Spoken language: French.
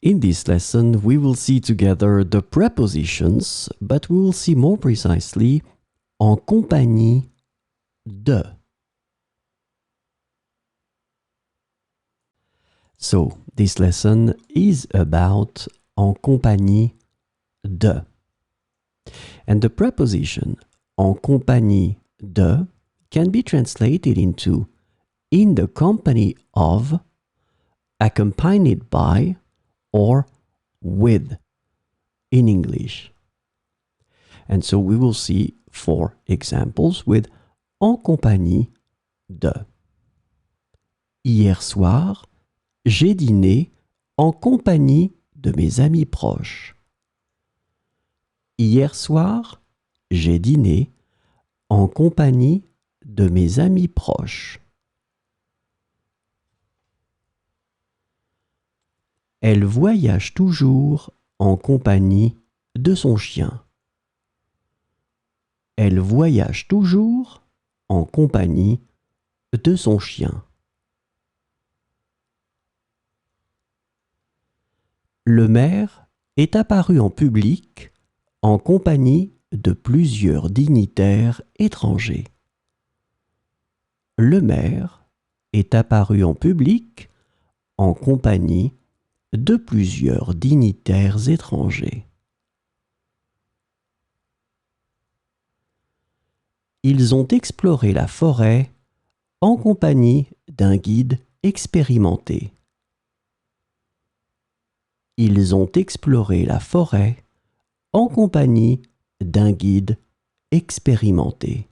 In this lesson, we will see together the prepositions, but we will see more precisely en compagnie de. So, this lesson is about en compagnie de. And the preposition en compagnie de can be translated into in the company of, accompanied by, or with in English. And so we will see 4 examples with en compagnie de. Hier soir, j'ai dîné en compagnie de mes amis proches. Hier soir, j'ai dîné en compagnie de mes amis proches. Elle voyage toujours en compagnie de son chien. Elle voyage toujours en compagnie de son chien. Le maire est apparu en public en compagnie de plusieurs dignitaires étrangers. Le maire est apparu en public en compagnie de plusieurs dignitaires étrangers. Ils ont exploré la forêt en compagnie d'un guide expérimenté. Ils ont exploré la forêt en compagnie d'un guide expérimenté.